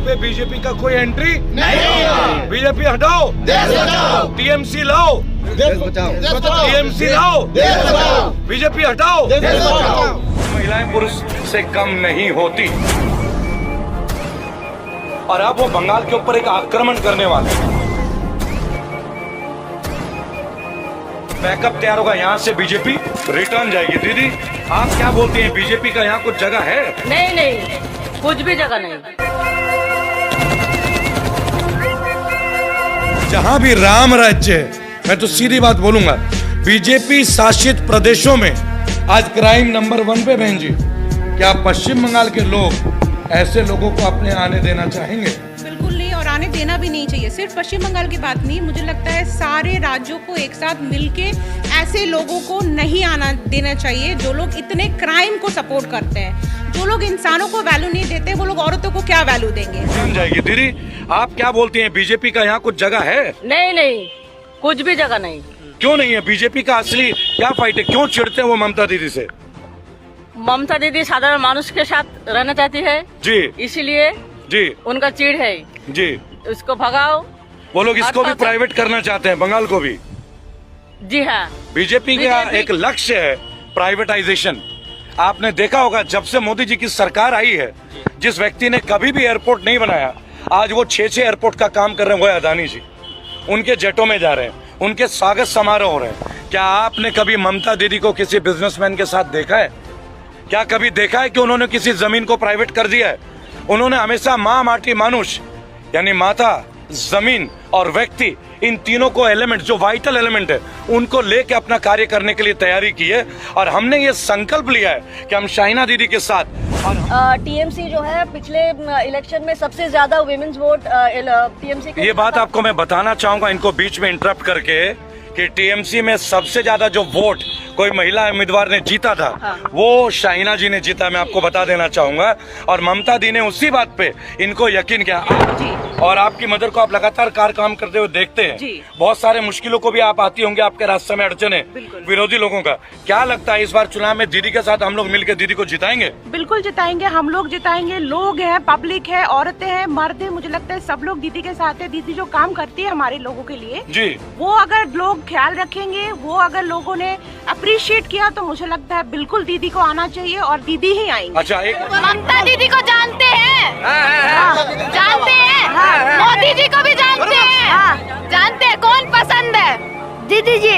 पे बीजेपी का कोई एंट्री नहीं। बीजेपी हटाओ, देश बचाओ। टीएमसी लाओ, देश बचाओ। टीएमसी लाओ, देश बचाओ। बीजेपी हटाओ, देश बचाओ। महिलाएं पुरुष से कम नहीं होती और अब वो बंगाल के ऊपर एक आक्रमण करने वाले हैं। बैकअप तैयार होगा, यहाँ से बीजेपी रिटर्न जाएगी। दीदी आप क्या बोलती हैं, बीजेपी का यहाँ कुछ जगह है? नहीं नहीं, कुछ भी जगह नहीं। जहाँ भी राम राज्य है, मैं तो सीधी बात बोलूंगा, बीजेपी शासित प्रदेशों में आज क्राइम नंबर 1 पे। बहन जी, क्या पश्चिम बंगाल के लोग ऐसे लोगों को अपने आने देना चाहेंगे? बिल्कुल नहीं, और आने देना भी नहीं चाहिए। सिर्फ पश्चिम बंगाल की बात नहीं, मुझे लगता है सारे राज्यों को एक साथ मिलके ऐसे लोगों को नहीं आना देना चाहिए जो लोग इतने क्राइम को सपोर्ट करते हैं। जो लोग इंसानों को वैल्यू नहीं देते, वो लोग औरतों को क्या वैल्यू देंगे? सुन जाएगी। दीदी आप क्या बोलती हैं, बीजेपी का यहाँ कुछ जगह है? नहीं नहीं, कुछ भी जगह नहीं। क्यों नहीं है? बीजेपी का असली क्या फाइट है? क्यों चिढ़ते हैं वो ममता दीदी से? ममता दीदी साधारण मानुष के साथ रहना चाहती है जी, इसीलिए जी, उनका चिढ़ है। जी। उसको भगाओ। वो लोग इसको भी प्राइवेट करना चाहते हैं, बंगाल को भी। जी हाँ, बीजेपी का एक लक्ष्य है प्राइवेटाइजेशन। आपने देखा होगा जब से मोदी जी की सरकार आई है, जिस व्यक्ति ने कभी भी एयरपोर्ट नहीं बनाया, आज वो 6 एयरपोर्ट का काम कर रहे हैं। वो अदानी जी उनके जेटों में जा रहे हैं, उनके स्वागत समारोह हो रहे हैं। क्या आपने कभी ममता दीदी को किसी बिजनेसमैन के साथ देखा है? क्या कभी देखा है कि उन्होंने किसी जमीन को प्राइवेट कर दिया है? उन्होंने हमेशा माँ, माटी, मानुष यानी माता, जमीन और व्यक्ति, इन तीनों को एलिमेंट, जो वाइटल एलिमेंट है, उनको लेके अपना कार्य करने के लिए तैयारी की है। और हमने ये संकल्प लिया है कि हम शाइना दीदी के साथ। टीएमसी जो है पिछले इलेक्शन में सबसे ज्यादा वुमेन्स वोट टीएमसी को। ये बात आपको मैं बताना चाहूंगा इनको बीच में इंटरप्ट करके कि टीएमसी में सबसे ज्यादा जो वोट कोई महिला उम्मीदवार ने जीता था, वो शाइना जी ने जीता। मैं आपको बता देना चाहूंगा। और ममता दी ने उसी बात पे इनको यकीन किया। और आपकी मदर को आप लगातार काम करते हुए देखते हैं। बहुत सारे मुश्किलों को भी आप आती होंगे, आपके रास्ते में अड़चने विरोधी लोगों का। क्या लगता है इस बार चुनाव में दीदी के साथ हम लोग मिलकर दीदी को जिताएंगे? बिल्कुल जिताएंगे, हम लोग जिताएंगे। लोग हैं, पब्लिक है, औरतें हैं, मर्द है, मुझे लगता है सब लोग दीदी के साथ है। दीदी जो काम करती है हमारे लोगों के लिए जी, वो अगर लोग ख्याल रखेंगे, वो अगर लोगों ने अप्रिशिएट किया, तो मुझे लगता है बिल्कुल दीदी को आना चाहिए और दीदी ही आएंगे। अच्छा, एक ममता दीदी को जानते हैं, जानते हैं, मोदी जी को भी जानते हैं, जानते हैं कौन पसंद है? दीदी जी। अरे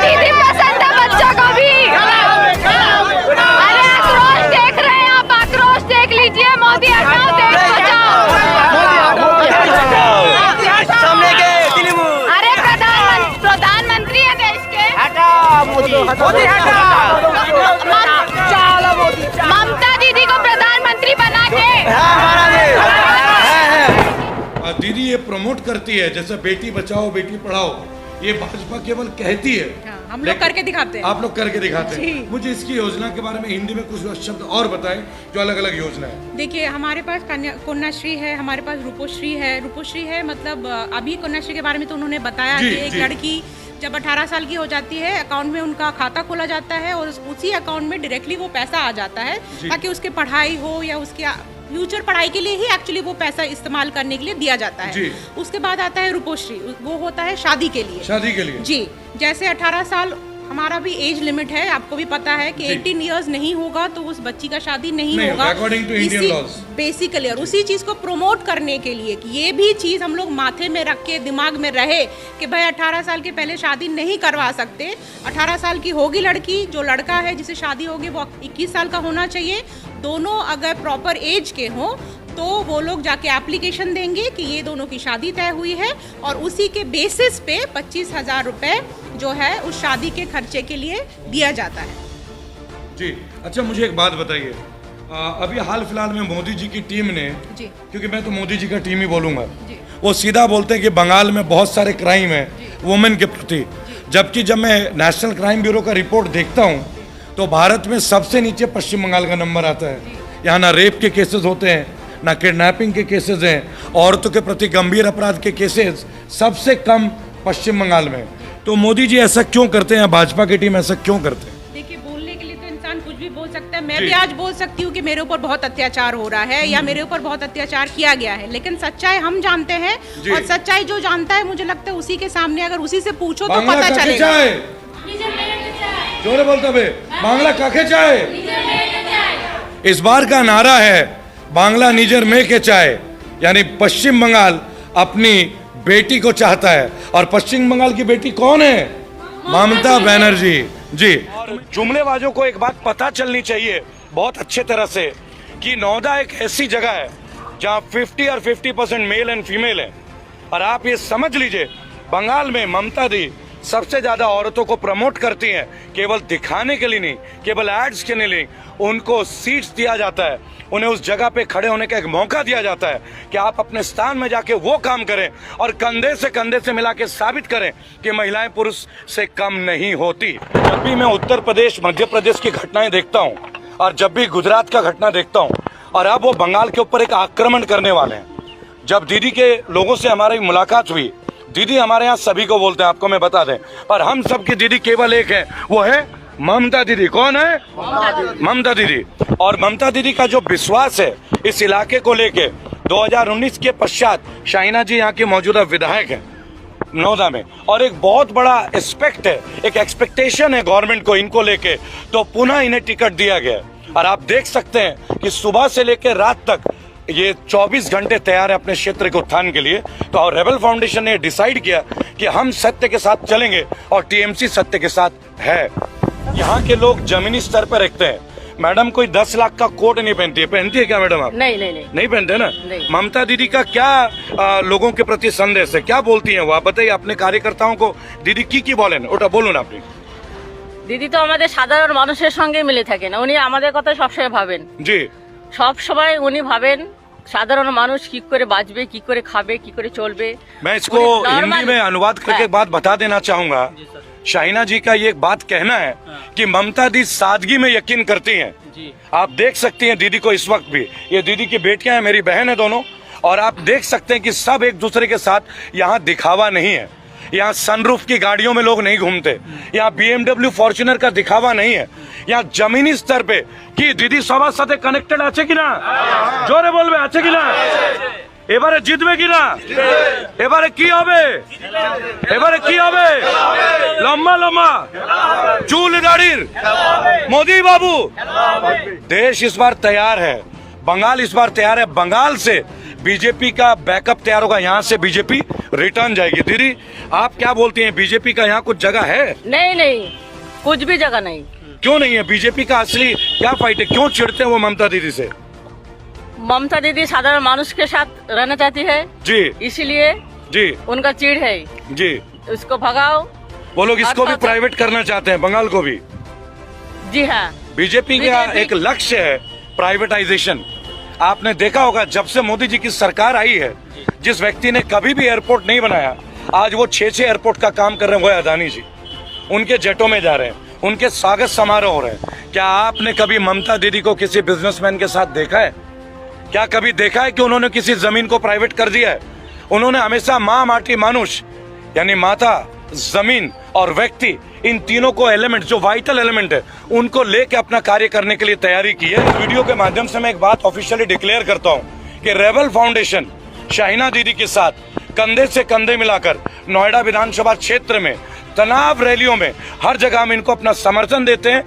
दीदी पसंद है बच्चों को भी। अरे आक्रोश देख रहे हैं आप, आक्रोश देख लीजिए। मोदी हटाओ, देश बचाओ। अरे प्रधानमंत्री है देश के। हटाओ मोदी, ममता दीदी को प्रधानमंत्री बना के। दीदी ये प्रमोट करती है, जैसे बेटी बचाओ बेटी पढ़ाओ, ये भाजपा केवल कहती है, हम लोग करके दिखाते हैं। आप लोग करके दिखाते हैं। मुझे इसकी योजना के बारे में हिंदी में कुछ शब्द और बताएं, जो अलग अलग योजना है। देखिए, हमारे पास कन्याश्री है, हमारे पास रूपोश्री है। रूपोश्री है मतलब अभी कन्याश्री के बारे में तो उन्होंने बताया कि एक लड़की जब 18 साल की हो जाती है, अकाउंट में उनका खाता खोला जाता है और उसी अकाउंट में डायरेक्टली वो पैसा आ जाता है, ताकि उसके पढ़ाई हो या उसके फ्यूचर पढ़ाई के लिए ही एक्चुअली वो पैसा इस्तेमाल करने के लिए दिया जाता है। उसके बाद आता है रूपोश्री, वो होता है शादी के लिए। शादी के लिए जी, जैसे 18 साल हमारा भी एज लिमिट है, आपको भी पता है कि 18 इयर्स नहीं होगा तो उस बच्ची का शादी नहीं होगा according to Indian laws basically. और उसी चीज को प्रमोट करने के लिए कि ये भी चीज हम लोग माथे में रख के दिमाग में रहे कि भाई 18 साल के पहले शादी नहीं करवा सकते। 18 साल की होगी लड़की, जो लड़का है जिसे शादी होगी वो 21 साल का होना चाहिए। दोनों अगर प्रॉपर एज के हों तो वो लोग जाके एप्लीकेशन देंगे कि ये दोनों की शादी तय हुई है, और उसी के बेसिस पे 25,000 रुपए जो है उस शादी के खर्चे के लिए दिया जाता है। जी, अच्छा मुझे एक बात बताइए, अभी हाल फिलहाल में मोदी जी की टीम ने, क्योंकि मैं तो मोदी जी का टीम ही बोलूंगा, वो सीधा बोलते हैं कि बंगाल में बहुत सारे क्राइम है वुमेन के प्रति, जबकि जब मैं नेशनल क्राइम ब्यूरो का रिपोर्ट देखता हूँ तो भारत में सबसे नीचे पश्चिम बंगाल का नंबर आता है। यहाँ ना रेप के केसेस होते हैं, ना किडनैपिंग के केसेस हैं, औरतों के प्रति गंभीर अपराध के केसेस सबसे कम पश्चिम बंगाल में। तो मोदी जी ऐसा क्यों करते हैं, भाजपा की टीम ऐसा क्यों करते हैं? देखिए, बोलने के लिए तो इंसान कुछ भी बोल बोल सकता है, मैं भी आज बोल सकती हूँ कि मेरे ऊपर बहुत अत्याचार हो रहा है या मेरे ऊपर बहुत अत्याचार किया गया है, लेकिन सच्चाई हम जानते हैं और सच्चाई जो जानता है मुझे लगता है उसी के सामने अगर उसी से पूछो तो पता चलेगा। जोरे बोलते हुए बांग्ला काके चाहे। इस बार का नारा है बांग्ला निजर में के चाहे, यानी पश्चिम बंगाल अपनी बेटी को चाहता है। और पश्चिम बंगाल की बेटी कौन है? ममता बनर्जी जी। और जुमलेबाजों को एक बात पता चलनी चाहिए बहुत अच्छे तरह से कि नौदा एक ऐसी जगह है जहां 50 और 50% मेल एंड फीमेल है। और आप ये समझ लीजिए बंगाल में ममता दी सबसे ज्यादा औरतों को प्रमोट करती हैं, केवल दिखाने के लिए नहीं, केवल एड्स के लिए नहीं, उनको सीट्स दिया जाता है, उन्हें उस जगह पे खड़े होने का एक मौका दिया जाता है कि आप अपने स्थान में जाके वो काम करें और कंधे से मिला के साबित करें कि महिलाएं पुरुष से कम नहीं होती। जब भी मैं उत्तर प्रदेश मध्य प्रदेश की घटनाएं देखता हूँ और जब भी गुजरात का घटना देखता हूँ और अब वो बंगाल के ऊपर एक आक्रमण करने वाले हैं। जब दीदी के लोगों से हमारी मुलाकात हुई, दीदी हमारे यहाँ सभी को बोलते हैं, आपको मैं बता दें, पर हम सबकी दीदी केवल एक है, वो है ममता दीदी। कौन है? ममता दीदी। और ममता दीदी का जो विश्वास है इस इलाके को लेके, 2019 के पश्चात शाहीना जी यहाँ के मौजूदा विधायक हैं नौदा में, और एक बहुत बड़ा एक्सपेक्ट है, एक एक्सपेक्टेशन है गवर्नमेंट को इनको लेके, तो पुनः इन्हें टिकट दिया गया। और आप देख सकते हैं कि सुबह से लेकर रात तक ये 24 घंटे तैयार है अपने क्षेत्र के उत्थान के लिए। तो और रेबल फाउंडेशन ने डिसाइड किया कि हम सत्य के साथ चलेंगे और टीएमसी सत्य के साथ है। यहाँ के लोग जमीनी स्तर पर रखते हैं। मैडम कोई 10 लाख का कोट नहीं पहनती है क्या मैडम आप? नहीं पहनते ना। ममता दीदी का क्या लोगों के प्रति संदेश है, क्या बोलती हैं वो, आप बताइए अपने कार्यकर्ताओं को। दीदी কি বলেন ওটা বলুন আপনি। দিদি তো আমাদের সাধারণ মানুষের সঙ্গে মিলে থাকেন, উনি আমাদের কথা সবসময় ভাবেন। জি, সব সময় উনি ভাবেন সাধারণ মানুষ কি করে বাঁচবে, কি করে খাবে, কি করে চলবে। मैं इसको हिंदी में अनुवाद करके एक बात बता देना चाहूंगा। शाहीना जी का ये बात कहना है कि ममता दी सादगी में यकीन करती हैं। आप देख सकती हैं दीदी को इस वक्त भी, ये दीदी की बेटियां हैं, मेरी बहन है दोनों, और आप देख सकते हैं कि सब एक दूसरे के साथ यहाँ दिखावा नहीं है। यहाँ सनरूफ की गाड़ियों में लोग नहीं घूमते, यहाँ BMW फॉर्च्यूनर का दिखावा नहीं है। यहाँ जमीनी स्तर पे कि दीदी सবার সাথে কানেক্টেড আছে কিনা, জোরে বলবে আছে কিনা, এবারে জিতবে কিনা, এবারে কি হবে, এবারে কি হবে, লম্বা লম্বা চুল দাড়ির मोदी बाबू। देश इस बार तैयार है, बंगाल इस बार तैयार है। बंगाल से बीजेपी का बैकअप तैयार होगा, यहाँ से बीजेपी रिटर्न जाएगी। दीदी आप क्या बोलती हैं, बीजेपी का यहाँ कुछ जगह है? नहीं, कुछ भी जगह नहीं। क्यों नहीं है? बीजेपी का असली क्या फाइट है, क्यों चिढ़ते हैं वो ममता दीदी से? ममता दीदी साधारण मानुष के साथ रहना चाहती है जी, इसीलिए जी, उनका चिढ़ है जी। उसको भगाओ। वो लोग इसको भी प्राइवेट करना चाहते हैं, बंगाल को भी। जी हाँ, बीजेपी का एक लक्ष्य है प्राइवेटाइजेशन। आपने देखा होगा जब से मोदी जी की सरकार आई है, जिस व्यक्ति ने कभी भी एयरपोर्ट नहीं बनाया, आज वो 6 एयरपोर्ट का काम कर रहे हैं, वो है अदानी जी। उनके जेटों में जा रहे हैं, उनके स्वागत समारोह हो रहे हैं। क्या आपने कभी ममता दीदी को किसी बिजनेसमैन के साथ देखा है? क्या कभी देखा है कि उन्होंने किसी जमीन को प्राइवेट कर दिया है? उन्होंने हमेशा माँ माटी मानुष, यानी माता, जमीन और व्यक्ति, इन तीनों को एलिमेंट, जो वाइटल एलिमेंट है, उनको लेके अपना कार्य करने के लिए तैयारी की है। इस वीडियो के माध्यम से मैं एक बात ऑफिशियली डिक्लेयर करता हूँ कि रेबल फाउंडेशन शाहीना दीदी के साथ कंधे से कंधे मिलाकर नोएडा विधानसभा क्षेत्र में तनाव रैलियों में हर जगह हम इनको अपना समर्थन देते हैं।